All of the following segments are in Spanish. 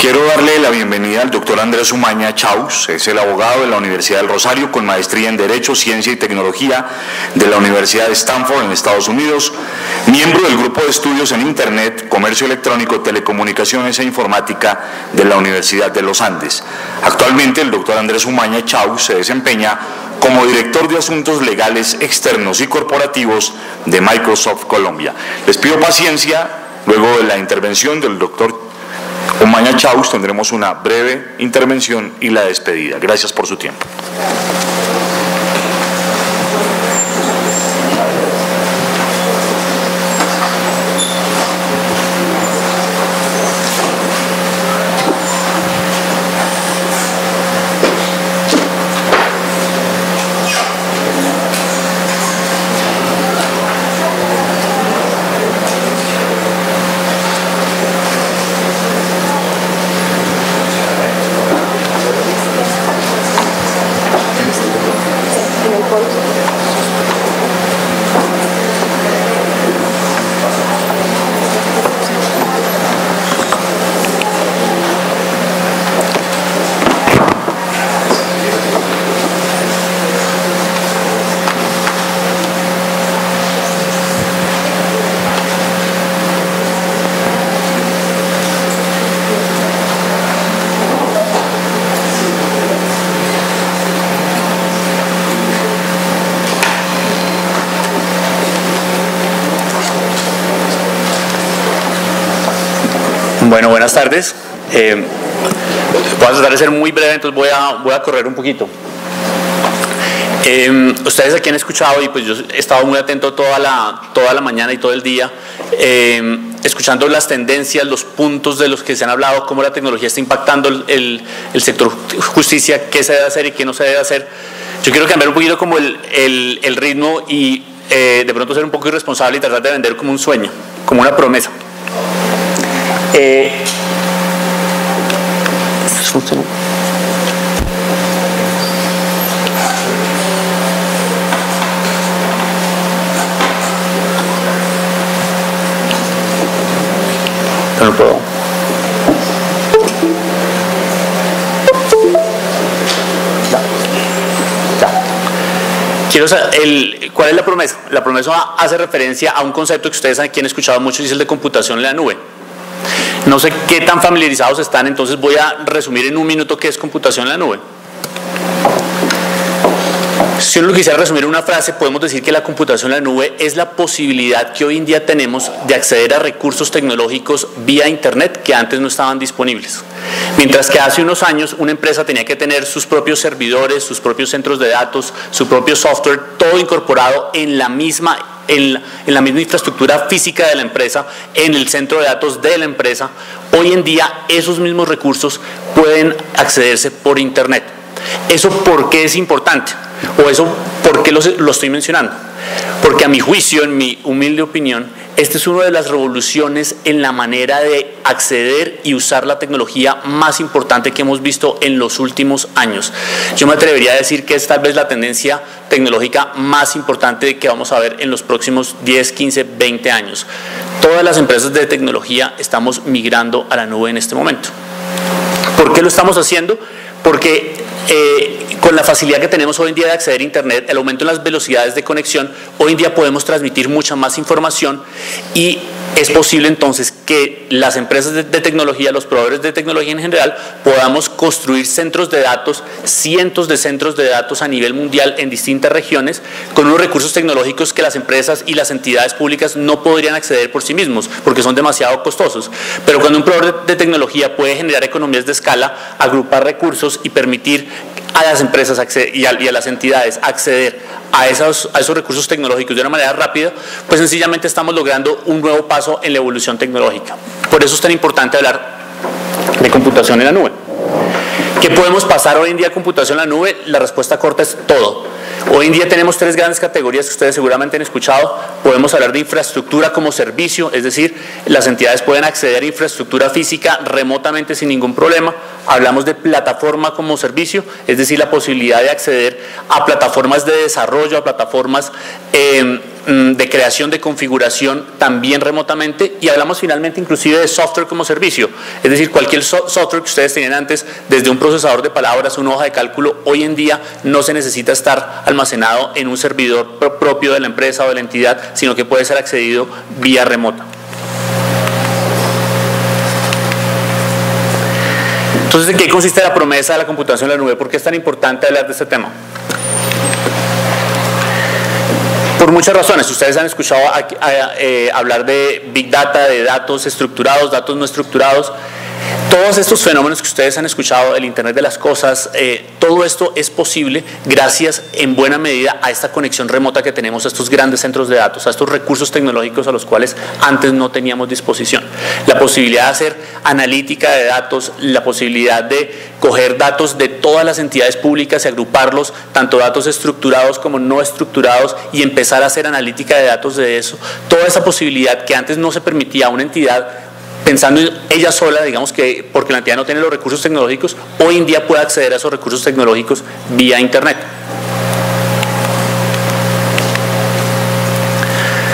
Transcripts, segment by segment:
Quiero darle la bienvenida al doctor Andrés Umaña Chaus. Es el abogado de la Universidad del Rosario con maestría en Derecho, Ciencia y Tecnología de la Universidad de Stanford en Estados Unidos, miembro del Grupo de Estudios en Internet, Comercio Electrónico, Telecomunicaciones e Informática de la Universidad de los Andes. Actualmente el doctor Andrés Umaña Chaus se desempeña como director de Asuntos Legales Externos y Corporativos de Microsoft Colombia. Les pido paciencia, luego de la intervención del doctor Umaña Chaus tendremos una breve intervención y la despedida. Gracias por su tiempo. Bueno, buenas tardes. Voy a tratar de ser muy breve, entonces voy a correr un poquito. Ustedes aquí han escuchado, y pues yo he estado muy atento toda la mañana y todo el día, escuchando las tendencias, los puntos de los que se han hablado, cómo la tecnología está impactando el sector justicia, qué se debe hacer y qué no se debe hacer. Yo quiero cambiar un poquito como el ritmo y de pronto ser un poco irresponsable y tratar de vender como un sueño, como una promesa. No puedo. Quiero saber, ¿cuál es la promesa? La promesa hace referencia a un concepto que ustedes aquí han escuchado mucho, y es el de computación en la nube. No sé qué tan familiarizados están, entonces voy a resumir en un minuto qué es computación en la nube. Si uno lo quisiera resumir en una frase, podemos decir que la computación en la nube es la posibilidad que hoy en día tenemos de acceder a recursos tecnológicos vía Internet que antes no estaban disponibles. Mientras que hace unos años una empresa tenía que tener sus propios servidores, sus propios centros de datos, su propio software, todo incorporado en la misma infraestructura física de la empresa, en el centro de datos de la empresa. Hoy en día esos mismos recursos pueden accederse por Internet. ¿Eso por qué es importante? ¿O eso por qué lo estoy mencionando? Porque a mi juicio, en mi humilde opinión, esta es una de las revoluciones en la manera de acceder y usar la tecnología más importante que hemos visto en los últimos años. Yo me atrevería a decir que es tal vez la tendencia tecnológica más importante que vamos a ver en los próximos 10, 15, 20 años. Todas las empresas de tecnología estamos migrando a la nube en este momento. ¿Por qué lo estamos haciendo? Porque con la facilidad que tenemos hoy en día de acceder a Internet, el aumento en las velocidades de conexión, hoy en día podemos transmitir mucha más información, y es posible entonces que las empresas de tecnología, los proveedores de tecnología en general, podamos construir centros de datos, cientos de centros de datos a nivel mundial en distintas regiones, con unos recursos tecnológicos que las empresas y las entidades públicas no podrían acceder por sí mismos, porque son demasiado costosos. Pero cuando un proveedor de tecnología puede generar economías de escala, agrupar recursos y permitir a las empresas y a las entidades acceder a esos recursos tecnológicos de una manera rápida, pues sencillamente estamos logrando un nuevo paso en la evolución tecnológica. Por eso es tan importante hablar de computación en la nube. ¿Qué podemos pasar hoy en día a computación en la nube? La respuesta corta es todo. Hoy en día tenemos tres grandes categorías que ustedes seguramente han escuchado. Podemos hablar de infraestructura como servicio, es decir, las entidades pueden acceder a infraestructura física remotamente sin ningún problema. Hablamos de plataforma como servicio, es decir, la posibilidad de acceder a plataformas de desarrollo, a plataformas de creación de configuración también remotamente, y hablamos finalmente inclusive de software como servicio, es decir, cualquier software que ustedes tenían antes, desde un procesador de palabras, una hoja de cálculo, hoy en día no se necesita estar almacenado en un servidor propio de la empresa o de la entidad, sino que puede ser accedido vía remota. Entonces, ¿en qué consiste la promesa de la computación en la nube? ¿Por qué es tan importante hablar de este tema? Por muchas razones. Ustedes han escuchado hablar de Big Data, de datos estructurados, datos no estructurados. Todos estos fenómenos que ustedes han escuchado, el Internet de las cosas, todo esto es posible gracias en buena medida a esta conexión remota que tenemos a estos grandes centros de datos, a estos recursos tecnológicos a los cuales antes no teníamos disposición. La posibilidad de hacer analítica de datos, la posibilidad de coger datos de todas las entidades públicas y agruparlos, tanto datos estructurados como no estructurados, y empezar a hacer analítica de datos de eso. Toda esa posibilidad que antes no se permitía a una entidad, pensando ella sola, digamos que porque la entidad no tiene los recursos tecnológicos, hoy en día puede acceder a esos recursos tecnológicos vía Internet.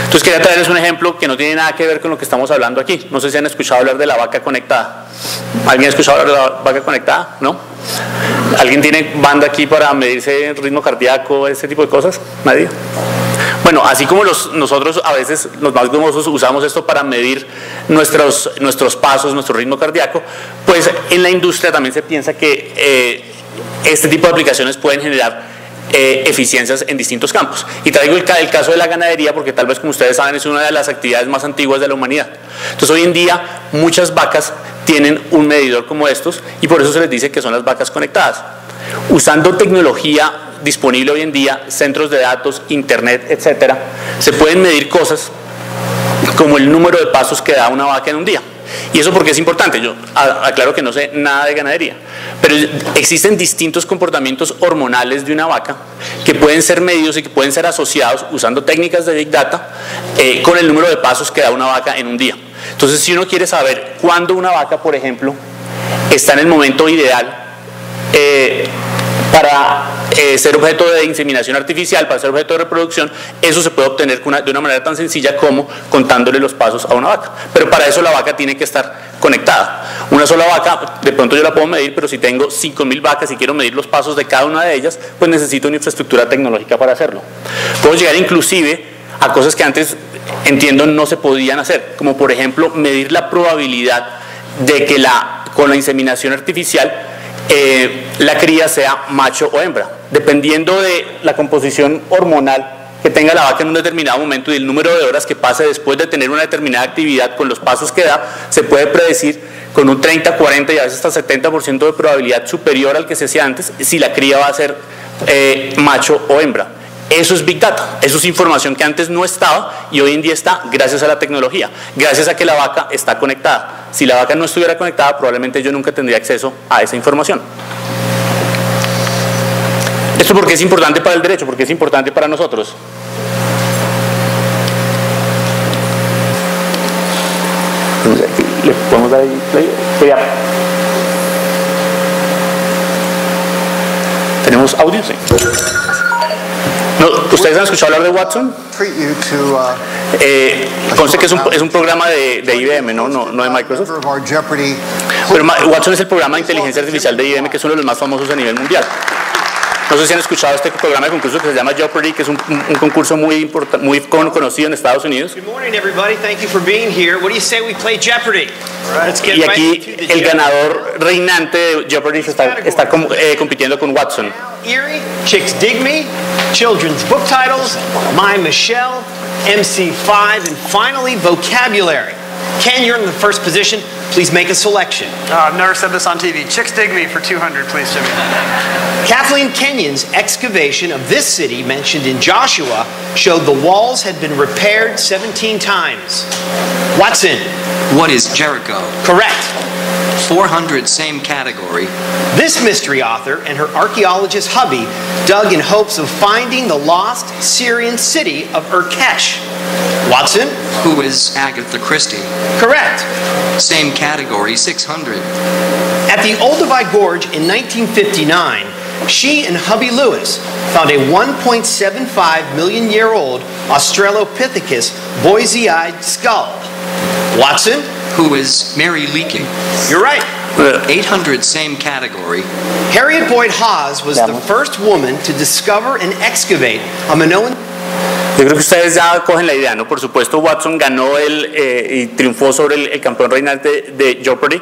Entonces quería traerles un ejemplo que no tiene nada que ver con lo que estamos hablando aquí. No sé si han escuchado hablar de la vaca conectada. ¿Alguien ha escuchado hablar de la vaca conectada? ¿No? ¿Alguien tiene banda aquí para medirse el ritmo cardíaco, ese tipo de cosas? ¿Nadie? Bueno, así como nosotros a veces, los más gomosos, usamos esto para medir nuestros pasos, nuestro ritmo cardíaco, pues en la industria también se piensa que este tipo de aplicaciones pueden generar eficiencias en distintos campos. Y traigo el caso de la ganadería porque tal vez, como ustedes saben, es una de las actividades más antiguas de la humanidad. Entonces hoy en día muchas vacas tienen un medidor como estos, y por eso se les dice que son las vacas conectadas. Usando tecnología disponible hoy en día, centros de datos, internet, etcétera, se pueden medir cosas como el número de pasos que da una vaca en un día. ¿Y eso por qué es importante? Yo aclaro que no sé nada de ganadería, pero existen distintos comportamientos hormonales de una vaca que pueden ser medidos y que pueden ser asociados, usando técnicas de Big Data, con el número de pasos que da una vaca en un día. Entonces, si uno quiere saber cuándo una vaca, por ejemplo, está en el momento ideal para ser objeto de inseminación artificial, para ser objeto de reproducción, eso se puede obtener de una manera tan sencilla como contándole los pasos a una vaca. Pero para eso la vaca tiene que estar conectada. Una sola vaca, de pronto yo la puedo medir, pero si tengo 5.000 vacas y quiero medir los pasos de cada una de ellas, pues necesito una infraestructura tecnológica para hacerlo. Puedo llegar inclusive a cosas que antes, entiendo, no se podían hacer, como por ejemplo medir la probabilidad de que con la inseminación artificial la cría sea macho o hembra, dependiendo de la composición hormonal que tenga la vaca en un determinado momento y el número de horas que pase después de tener una determinada actividad con los pasos que da. Se puede predecir con un 30, 40 y a veces hasta 70% de probabilidad superior al que se hacía antes si la cría va a ser macho o hembra. Eso es Big Data, eso es información que antes no estaba y hoy en día está gracias a la tecnología, gracias a que la vaca está conectada. Si la vaca no estuviera conectada, probablemente yo nunca tendría acceso a esa información. ¿Esto por qué es importante para el derecho? ¿Por qué es importante para nosotros? ¿Le podemos dar ahí play? ¿Tenemos audio? Sí. No, ¿ustedes han escuchado hablar de Watson? Conste que es un programa de IBM, no de Microsoft. Pero Watson es el programa de inteligencia artificial de IBM, que es uno de los más famosos a nivel mundial. No sé si han escuchado este programa de concurso que se llama Jeopardy, que es un concurso muy conocido en Estados Unidos. Good morning, everybody. Thank you for being here. What do you say we play Jeopardy? Let's get Y aquí el ganador reinante de Jeopardy está compitiendo con Watson. Erie, Chicks Dig Me, Children's Book Titles, My Michelle, MC5, and finally Vocabulary. Ken, you're in the first position. Please make a selection. I've never said this on TV. Chicks Dig Me for 200, please, Jimmy. Kathleen Kenyon's excavation of this city mentioned in Joshua showed the walls had been repaired 17 times. Watson. What is Jericho? Correct. 400, same category. This mystery author and her archaeologist hubby dug in hopes of finding the lost Syrian city of Urkesh. Watson? Who is Agatha Christie? Correct. Same category, 600. At the Olduvai Gorge in 1959, She and hubby Lewis found a 1.75 million year old Australopithecus Boise-eyed skull. Watson? Who is Mary Leaking? You're right. 800, same category. Harriet Boyd Haas was the first woman to discover and excavate a Minoan. Yo creo que ustedes ya cogen la idea, ¿no? Por supuesto, Watson ganó y triunfó sobre el campeón reinante de Jeopardy.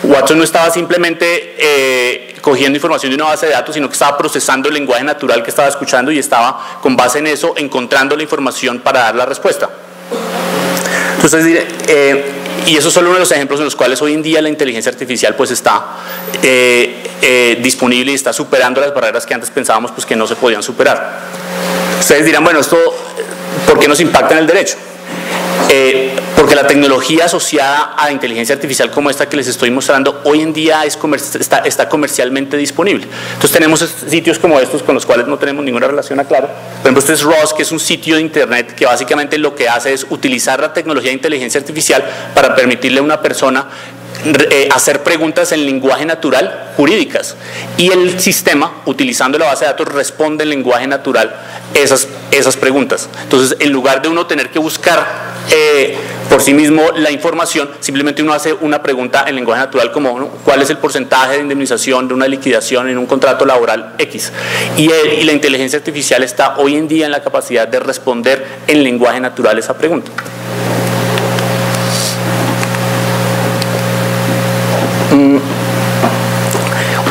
Watson no estaba simplemente cogiendo información de una base de datos, sino que estaba procesando el lenguaje natural que estaba escuchando y estaba, con base en eso, encontrando la información para dar la respuesta. Entonces, y eso es solo uno de los ejemplos en los cuales hoy en día la inteligencia artificial pues está disponible y está superando las barreras que antes pensábamos pues que no se podían superar. Ustedes dirán, bueno, esto, ¿por qué nos impacta en el derecho? Porque la tecnología asociada a la inteligencia artificial como esta que les estoy mostrando hoy en día está comercialmente disponible. Entonces tenemos sitios como estos con los cuales no tenemos ninguna relación, aclaro. Por ejemplo, este es Ross, que es un sitio de internet que básicamente lo que hace es utilizar la tecnología de inteligencia artificial para permitirle a una persona hacer preguntas en lenguaje natural jurídicas, y el sistema, utilizando la base de datos, responde en lenguaje natural esas preguntas. Entonces, en lugar de uno tener que buscar por sí mismo la información, simplemente uno hace una pregunta en lenguaje natural como, ¿no?, ¿cuál es el porcentaje de indemnización de una liquidación en un contrato laboral X? Y la inteligencia artificial está hoy en día en la capacidad de responder en lenguaje natural esa pregunta.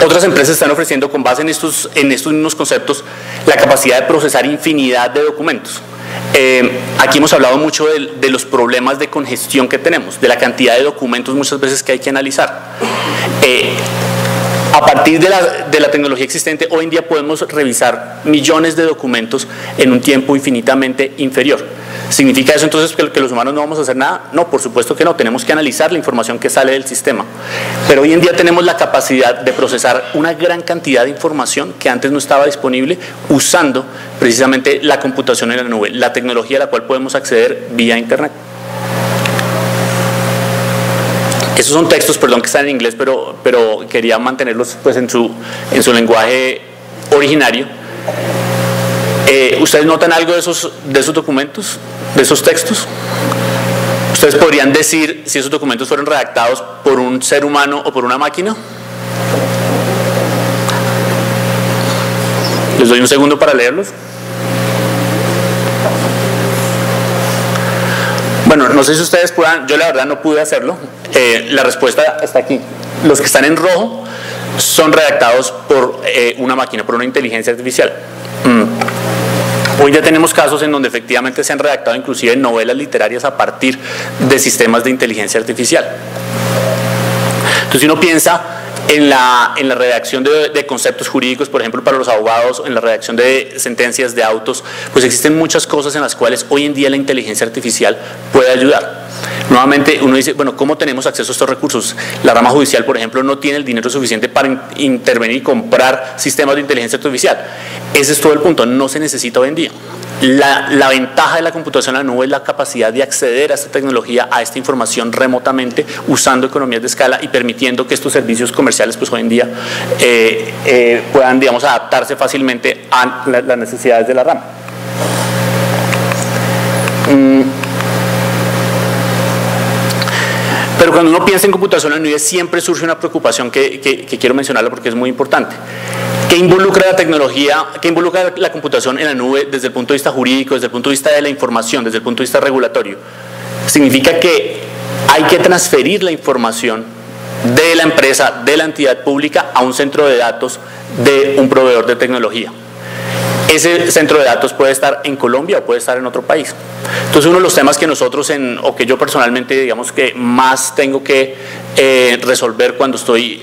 Otras empresas están ofreciendo, con base en estos mismos conceptos, la capacidad de procesar infinidad de documentos. Aquí hemos hablado mucho de los problemas de congestión que tenemos, de la cantidad de documentos muchas veces que hay que analizar. A partir de la tecnología existente, hoy en día podemos revisar millones de documentos en un tiempo infinitamente inferior. ¿Significa eso entonces que los humanos no vamos a hacer nada? No, por supuesto que no, tenemos que analizar la información que sale del sistema. Pero hoy en día tenemos la capacidad de procesar una gran cantidad de información que antes no estaba disponible, usando precisamente la computación en la nube, la tecnología a la cual podemos acceder vía Internet. Esos son textos, perdón, que están en inglés, pero quería mantenerlos pues en su lenguaje originario. ¿Ustedes notan algo de esos documentos, de esos textos? ¿Ustedes podrían decir si esos documentos fueron redactados por un ser humano o por una máquina? Les doy un segundo para leerlos. Bueno, no sé si ustedes puedan, yo la verdad no pude hacerlo. La respuesta está aquí. Los que están en rojo son redactados por una máquina, por una inteligencia artificial. Hoy ya tenemos casos en donde efectivamente se han redactado inclusive novelas literarias a partir de sistemas de inteligencia artificial. Entonces, si uno piensa en la redacción de conceptos jurídicos, por ejemplo, para los abogados, en la redacción de sentencias de autos, pues existen muchas cosas en las cuales hoy en día la inteligencia artificial puede ayudar. Nuevamente uno dice, bueno, ¿cómo tenemos acceso a estos recursos? La rama judicial, por ejemplo, no tiene el dinero suficiente para intervenir y comprar sistemas de inteligencia artificial. Ese es todo el punto, no se necesita hoy en día. La ventaja de la computación en la nube es la capacidad de acceder a esta tecnología, a esta información remotamente, usando economías de escala y permitiendo que estos servicios comerciales pues hoy en día puedan, digamos, adaptarse fácilmente a las necesidades de la rama. Pero cuando uno piensa en computación en la nube siempre surge una preocupación que quiero mencionarla porque es muy importante. ¿Qué involucra la tecnología, qué involucra la computación en la nube desde el punto de vista jurídico, desde el punto de vista de la información, desde el punto de vista regulatorio? Significa que hay que transferir la información de la empresa, de la entidad pública, a un centro de datos de un proveedor de tecnología. Ese centro de datos puede estar en Colombia o puede estar en otro país. Entonces, uno de los temas que nosotros, o que yo personalmente, digamos que más tengo que resolver cuando estoy,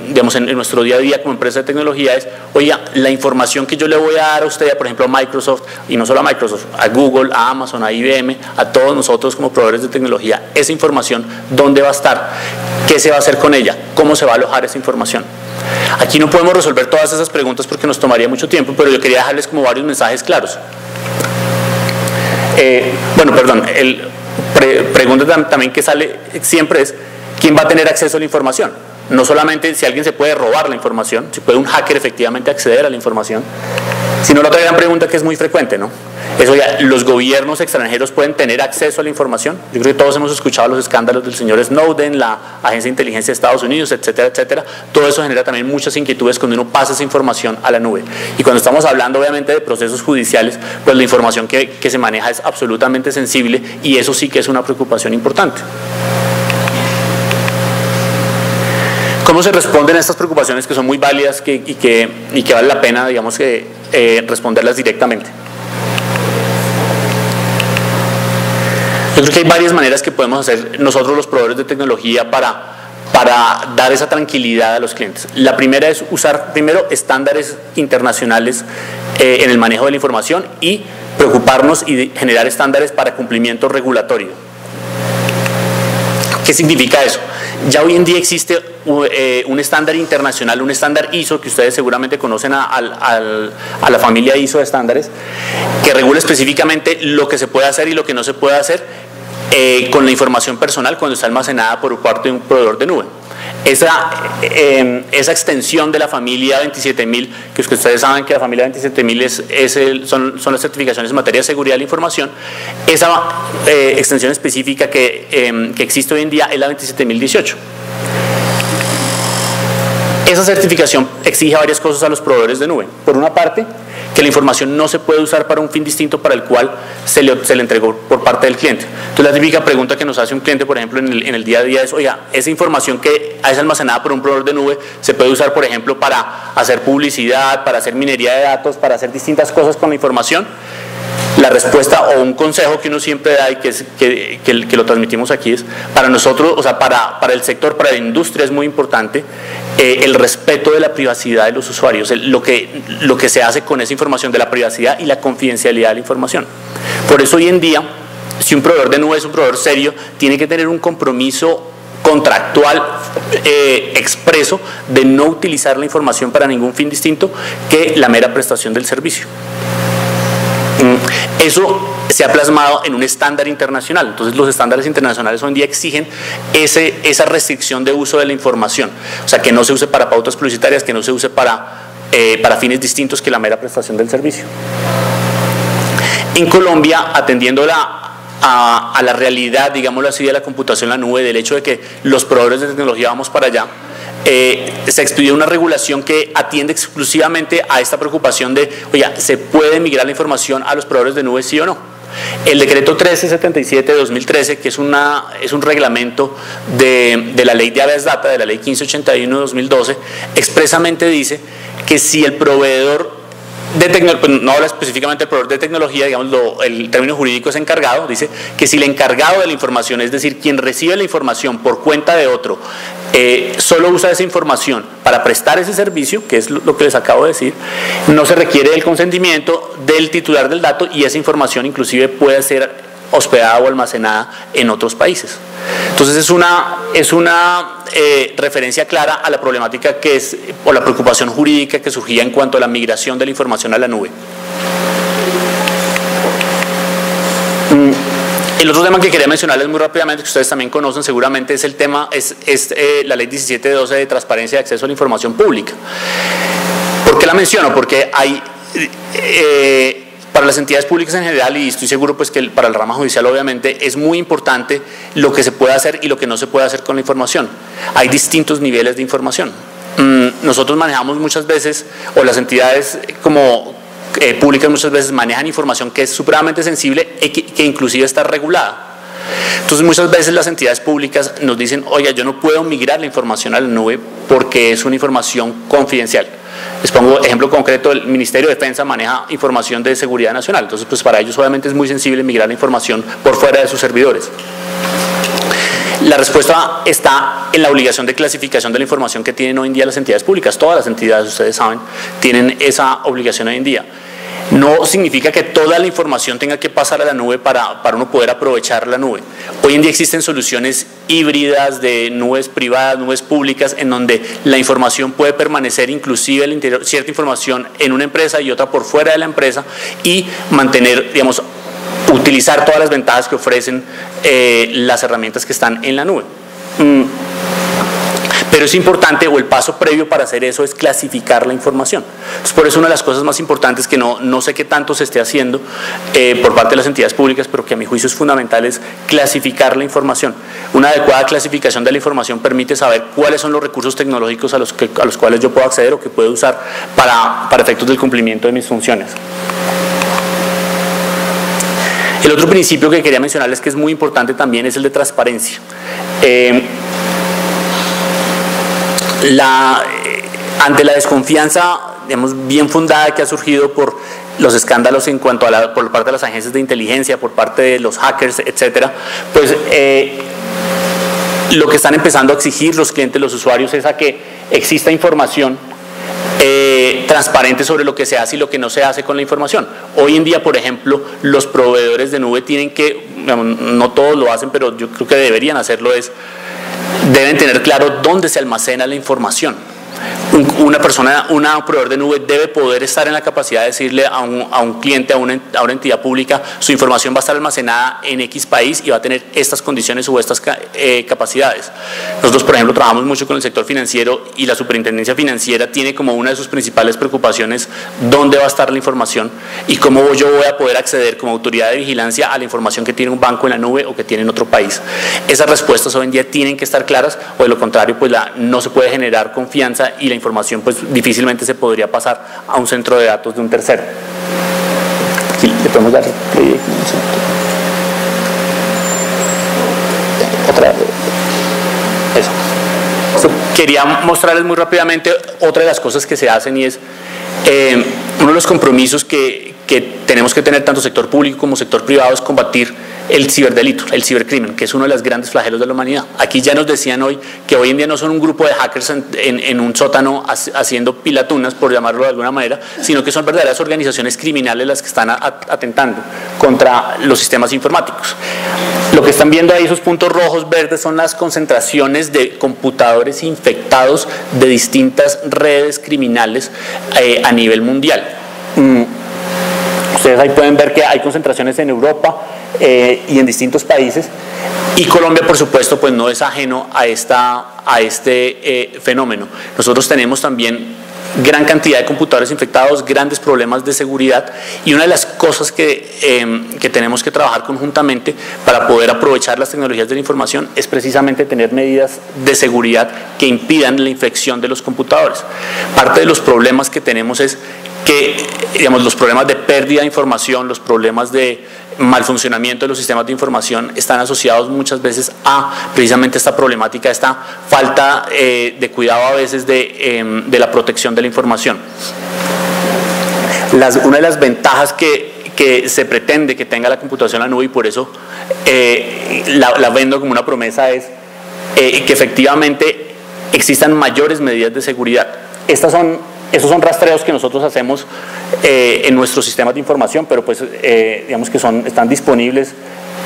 digamos, en nuestro día a día como empresa de tecnología es, oiga, la información que yo le voy a dar a usted, por ejemplo, a Microsoft, y no solo a Microsoft, a Google, a Amazon, a IBM, a todos nosotros como proveedores de tecnología, esa información, ¿dónde va a estar? ¿Qué se va a hacer con ella? ¿Cómo se va a alojar esa información? Aquí no podemos resolver todas esas preguntas porque nos tomaría mucho tiempo, pero yo quería dejarles como varios mensajes claros. Bueno, perdón, pregunta también que sale siempre es, ¿quién va a tener acceso a la información? No solamente si alguien se puede robar la información, si puede un hacker efectivamente acceder a la información, sino la otra gran pregunta que es muy frecuente, ¿no? Es, oiga, ¿los gobiernos extranjeros pueden tener acceso a la información? Yo creo que todos hemos escuchado los escándalos del señor Snowden, la Agencia de Inteligencia de Estados Unidos, etcétera, etcétera. Todo eso genera también muchas inquietudes cuando uno pasa esa información a la nube. Y cuando estamos hablando obviamente de procesos judiciales, pues la información que se maneja es absolutamente sensible y eso sí que es una preocupación importante. ¿Cómo se responden a estas preocupaciones que son muy válidas y que vale la pena, digamos, responderlas directamente? Yo creo que hay varias maneras que podemos hacer nosotros los proveedores de tecnología para dar esa tranquilidad a los clientes. La primera es usar primero estándares internacionales en el manejo de la información y preocuparnos y generar estándares para cumplimiento regulatorio. ¿Qué significa eso? Ya hoy en día existe un estándar internacional, un estándar ISO, que ustedes seguramente conocen a la familia ISO de estándares, que regula específicamente lo que se puede hacer y lo que no se puede hacer con la información personal cuando está almacenada por parte de un proveedor de nube. Esa extensión de la familia 27000, que ustedes saben que la familia 27000 son las certificaciones en materia de seguridad de la información, esa extensión específica que existe hoy en día es la 27018. Esa certificación exige varias cosas a los proveedores de nube. Por una parte, que la información no se puede usar para un fin distinto para el cual se le entregó por parte del cliente. Entonces la típica pregunta que nos hace un cliente, por ejemplo, en el día a día es, oiga, esa información que es almacenada por un proveedor de nube se puede usar, por ejemplo, para hacer publicidad, para hacer minería de datos, para hacer distintas cosas con la información. La respuesta o un consejo que uno siempre da y que lo transmitimos aquí es, para nosotros, o sea, para el sector, para la industria es muy importante el respeto de la privacidad de los usuarios, lo que se hace con esa información, de la privacidad y la confidencialidad de la información. Por eso hoy en día, si un proveedor de nube es un proveedor serio, tiene que tener un compromiso contractual expreso de no utilizar la información para ningún fin distinto que la mera prestación del servicio. Eso se ha plasmado en un estándar internacional. Entonces los estándares internacionales hoy en día exigen esa restricción de uso de la información, o sea, que no se use para pautas publicitarias, que no se use para fines distintos que la mera prestación del servicio. En Colombia, atendiendo a la realidad, digámoslo así, de la computación en la nube, del hecho de que los proveedores de tecnología vamos para allá, se expidió una regulación que atiende exclusivamente a esta preocupación de, oye, ¿se puede migrar la información a los proveedores de nube, sí o no? El decreto 1377 de 2013, que es un reglamento de la ley de habeas data, de la ley 1581 de 2012, expresamente dice que si el proveedor de tecnología, no habla específicamente del proveedor de tecnología, digamos, el término jurídico es encargado, dice que si el encargado de la información, es decir, quien recibe la información por cuenta de otro, solo usa esa información para prestar ese servicio, que es lo que les acabo de decir, no se requiere el consentimiento del titular del dato y esa información inclusive puede ser hospedada o almacenada en otros países. Entonces es una referencia clara a la problemática que es, o la preocupación jurídica que surgía en cuanto a la migración de la información a la nube. El otro tema que quería mencionarles muy rápidamente, que ustedes también conocen seguramente, es el tema, es la ley 1712 de transparencia y acceso a la información pública. ¿Por qué la menciono? Porque hay para las entidades públicas en general, y estoy seguro pues que para el rama judicial obviamente, es muy importante lo que se puede hacer y lo que no se puede hacer con la información. Hay distintos niveles de información. Nosotros manejamos muchas veces, o las entidades como públicas muchas veces manejan información que es supremamente sensible que inclusive está regulada. Entonces muchas veces las entidades públicas nos dicen, oiga, yo no puedo migrar la información a la nube porque es una información confidencial. Les pongo ejemplo concreto, el Ministerio de Defensa maneja información de seguridad nacional, entonces pues para ellos obviamente es muy sensible migrar la información por fuera de sus servidores. La respuesta está en la obligación de clasificación de la información que tienen hoy en día las entidades públicas. Todas las entidades, ustedes saben, tienen esa obligación hoy en día. No significa que toda la información tenga que pasar a la nube para uno poder aprovechar la nube. Hoy en día existen soluciones híbridas de nubes privadas, nubes públicas, en donde la información puede permanecer, inclusive el interior, cierta información en una empresa y otra por fuera de la empresa, y mantener, digamos, utilizar todas las ventajas que ofrecen las herramientas que están en la nube. Pero Pero es importante, o el paso previo para hacer eso es clasificar la información. Entonces, por eso una de las cosas más importantes que no sé qué tanto se esté haciendo por parte de las entidades públicas, pero que a mi juicio es fundamental, es clasificar la información. Una adecuada clasificación de la información permite saber cuáles son los recursos tecnológicos a los cuales yo puedo acceder o que puedo usar para efectos del cumplimiento de mis funciones. El otro principio que quería mencionarles que es muy importante también es el de transparencia. Ante la desconfianza, digamos, bien fundada que ha surgido por los escándalos en cuanto a por parte de las agencias de inteligencia, por parte de los hackers, etcétera, pues lo que están empezando a exigir los clientes, los usuarios, es a que exista información transparente sobre lo que se hace y lo que no se hace con la información. Hoy en día, por ejemplo, los proveedores de nube tienen que, digamos, no todos lo hacen, pero yo creo que deberían hacerlo, deben tener claro dónde se almacena la información. Un proveedor de nube debe poder estar en la capacidad de decirle a un cliente, a una entidad pública, su información va a estar almacenada en X país y va a tener estas condiciones o estas capacidades. Nosotros, por ejemplo, trabajamos mucho con el sector financiero y la superintendencia financiera tiene como una de sus principales preocupaciones dónde va a estar la información y cómo yo voy a poder acceder como autoridad de vigilancia a la información que tiene un banco en la nube o que tiene en otro país. Esas respuestas hoy en día tienen que estar claras, o de lo contrario, pues no se puede generar confianza y la información pues difícilmente se podría pasar a un centro de datos de un tercero. Sí, le podemos dar otra vez. Eso. Quería mostrarles muy rápidamente otra de las cosas que se hacen, y es uno de los compromisos que tenemos que tener tanto sector público como sector privado es combatir el ciberdelito, el cibercrimen, que es uno de los grandes flagelos de la humanidad. Aquí ya nos decían hoy que hoy en día no son un grupo de hackers en un sótano haciendo pilatunas, por llamarlo de alguna manera, sino que son verdaderas organizaciones criminales las que están atentando contra los sistemas informáticos. Lo que están viendo ahí, esos puntos rojos, verdes, son las concentraciones de computadores infectados de distintas redes criminales a nivel mundial. Ustedes ahí pueden ver que hay concentraciones en Europa y en distintos países, y Colombia, por supuesto, pues no es ajeno a este fenómeno. Nosotros tenemos también gran cantidad de computadores infectados, grandes problemas de seguridad, y una de las cosas que tenemos que trabajar conjuntamente para poder aprovechar las tecnologías de la información es precisamente tener medidas de seguridad que impidan la infección de los computadores. Parte de los problemas que tenemos es que, digamos, los problemas de pérdida de información, los problemas de mal funcionamiento de los sistemas de información están asociados muchas veces a precisamente esta problemática, esta falta de cuidado a veces de la protección de la información. Una de las ventajas que se pretende que tenga la computación en la nube, y por eso la vendo como una promesa, es que efectivamente existan mayores medidas de seguridad. Estos son rastreos que nosotros hacemos en nuestros sistemas de información, pero pues digamos que están disponibles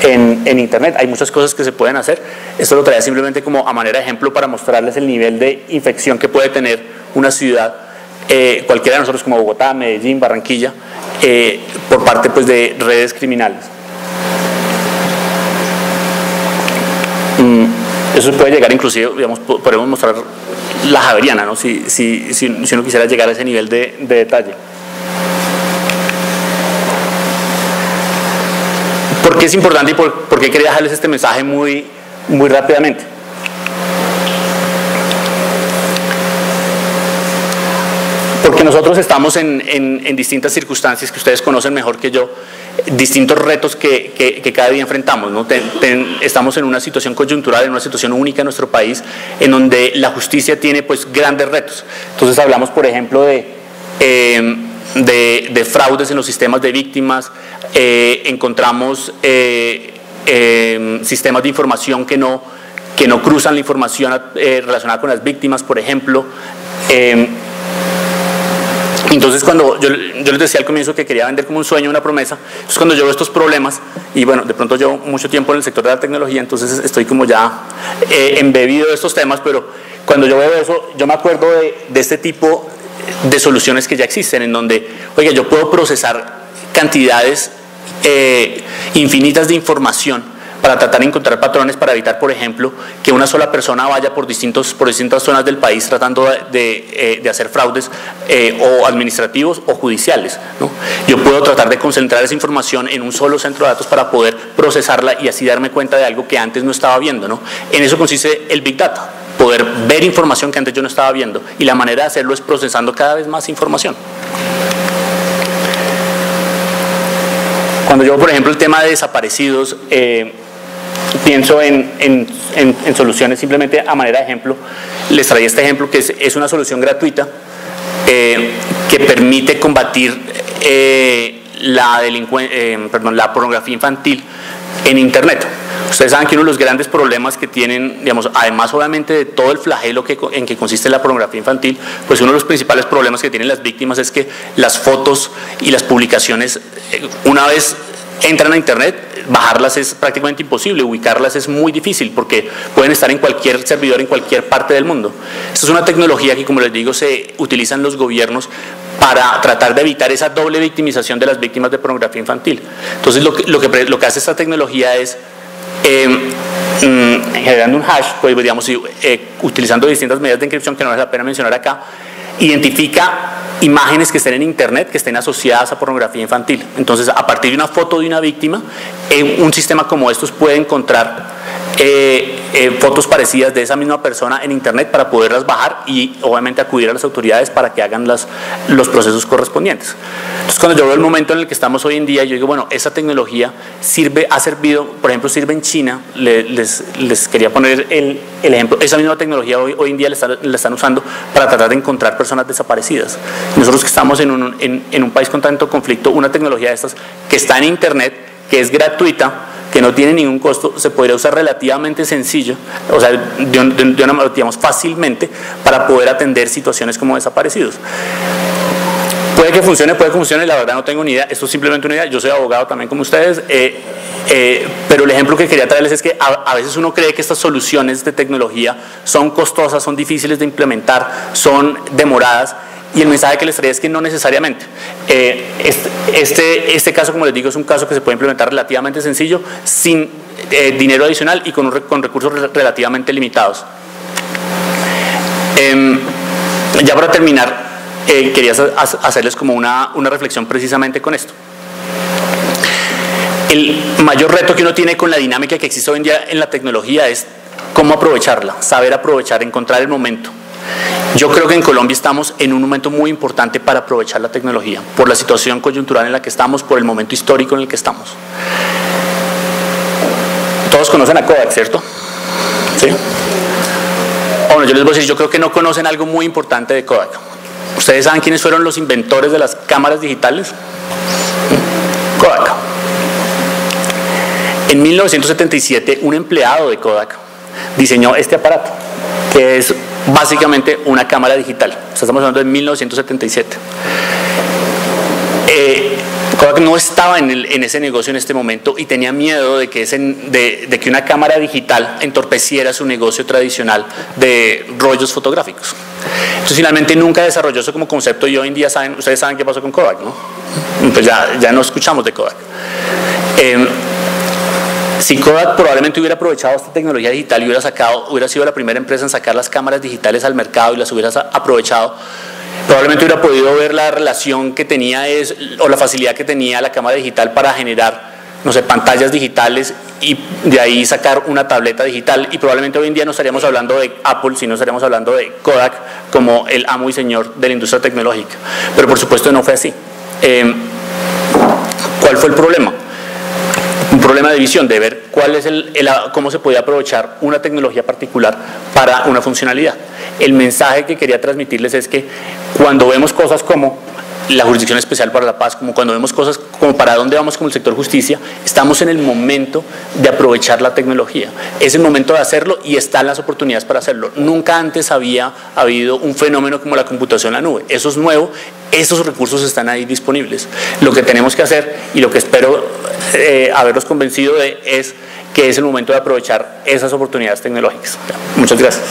en internet. Hay muchas cosas que se pueden hacer. Esto lo traía simplemente como a manera de ejemplo para mostrarles el nivel de infección que puede tener una ciudad, cualquiera de nosotros, como Bogotá, Medellín, Barranquilla, por parte pues de redes criminales. Eso puede llegar inclusive, digamos, podemos mostrar la javeriana, ¿no? Si uno quisiera llegar a ese nivel de detalle. ¿Por qué es importante y por qué quería dejarles este mensaje muy rápidamente? Porque nosotros estamos en distintas circunstancias que ustedes conocen mejor que yo, distintos retos que cada día enfrentamos, ¿no? Estamos en una situación coyuntural, en una situación única en nuestro país, en donde la justicia tiene pues grandes retos. Entonces hablamos, por ejemplo, de fraudes en los sistemas de víctimas, encontramos sistemas de información que no cruzan la información relacionada con las víctimas, por ejemplo. Entonces, cuando yo les decía al comienzo que quería vender como un sueño, una promesa, entonces cuando yo veo estos problemas, y bueno, de pronto llevo mucho tiempo en el sector de la tecnología, entonces estoy como ya embebido de estos temas, pero cuando yo veo eso, yo me acuerdo de este tipo de soluciones que ya existen, en donde, oiga, yo puedo procesar cantidades infinitas de información para tratar de encontrar patrones para evitar, por ejemplo, que una sola persona vaya por distintas zonas del país tratando de hacer fraudes o administrativos o judiciales, ¿no? Yo puedo tratar de concentrar esa información en un solo centro de datos para poder procesarla y así darme cuenta de algo que antes no estaba viendo, ¿no? En eso consiste el Big Data, poder ver información que antes yo no estaba viendo, y la manera de hacerlo es procesando cada vez más información. Cuando yo, por ejemplo, el tema de desaparecidos, pienso en soluciones simplemente a manera de ejemplo. Les traía este ejemplo que es una solución gratuita que permite combatir la pornografía infantil en Internet. Ustedes saben que uno de los grandes problemas que tienen, digamos, además obviamente de todo el flagelo en que consiste la pornografía infantil, pues uno de los principales problemas que tienen las víctimas es que las fotos y las publicaciones, una vez entran a Internet, bajarlas es prácticamente imposible, ubicarlas es muy difícil porque pueden estar en cualquier servidor en cualquier parte del mundo. Esta es una tecnología que, como les digo, se utiliza en los gobiernos para tratar de evitar esa doble victimización de las víctimas de pornografía infantil. Entonces lo que hace esta tecnología es generando un hash, pues digamos, utilizando distintas medidas de encripción que no vale la pena mencionar acá, identifica imágenes que estén en Internet, que estén asociadas a pornografía infantil. Entonces, a partir de una foto de una víctima, un sistema como estos puede encontrar fotos parecidas de esa misma persona en Internet para poderlas bajar y obviamente acudir a las autoridades para que hagan los procesos correspondientes. Entonces, cuando yo veo el momento en el que estamos hoy en día, yo digo, bueno, esa tecnología ha servido, por ejemplo, sirve en China. Les quería poner el ejemplo. Esa misma tecnología hoy en día la están usando para tratar de encontrar personas desaparecidas. Nosotros que estamos en un país con tanto conflicto, una tecnología de estas que está en Internet, que es gratuita, que no tiene ningún costo, se podría usar relativamente sencillo, o sea, digamos, fácilmente, para poder atender situaciones como desaparecidos. Puede que funcione, la verdad no tengo ni idea, esto es simplemente una idea, yo soy abogado también como ustedes, pero el ejemplo que quería traerles es que a veces uno cree que estas soluciones de tecnología son costosas, son difíciles de implementar, son demoradas, y el mensaje que les traía es que no necesariamente. Este caso, como les digo, es un caso que se puede implementar relativamente sencillo, sin dinero adicional y con recursos relativamente limitados. Ya para terminar, quería hacerles como una reflexión precisamente con esto. El mayor reto que uno tiene con la dinámica que existe hoy en día en la tecnología es cómo aprovecharla, saber aprovechar, encontrar el momento. Yo creo que en Colombia estamos en un momento muy importante para aprovechar la tecnología, por la situación coyuntural en la que estamos, por el momento histórico en el que estamos. Todos conocen a Kodak, ¿cierto? ¿Sí? Bueno, yo les voy a decir, yo creo que no conocen algo muy importante de Kodak. ¿Ustedes saben quiénes fueron los inventores de las cámaras digitales? Kodak. En 1977, un empleado de Kodak diseñó este aparato, que es básicamente una cámara digital. O sea, estamos hablando de 1977. Kodak no estaba en ese negocio en este momento y tenía miedo de que una cámara digital entorpeciera su negocio tradicional de rollos fotográficos. Entonces finalmente nunca desarrolló eso como concepto y hoy en día ustedes saben qué pasó con Kodak, ¿no? Pues ya no escuchamos de Kodak. Si Kodak probablemente hubiera aprovechado esta tecnología digital y hubiera sido la primera empresa en sacar las cámaras digitales al mercado y las hubiera aprovechado, probablemente hubiera podido ver la relación que tenía o la facilidad que tenía la cámara digital para generar, no sé, pantallas digitales y de ahí sacar una tableta digital, y probablemente hoy en día no estaríamos hablando de Apple, sino estaríamos hablando de Kodak como el amo y señor de la industria tecnológica. Pero por supuesto no fue así. ¿Cuál fue el problema? Un problema de visión, de ver cómo se podía aprovechar una tecnología particular para una funcionalidad. El mensaje que quería transmitirles es que cuando vemos cosas como la Jurisdicción Especial para la Paz, como cuando vemos cosas como para dónde vamos con el sector justicia, estamos en el momento de aprovechar la tecnología. Es el momento de hacerlo y están las oportunidades para hacerlo. Nunca antes había habido un fenómeno como la computación en la nube. Eso es nuevo, esos recursos están ahí disponibles. Lo que tenemos que hacer, y lo que espero haberlos convencido de, es que es el momento de aprovechar esas oportunidades tecnológicas. Muchas gracias.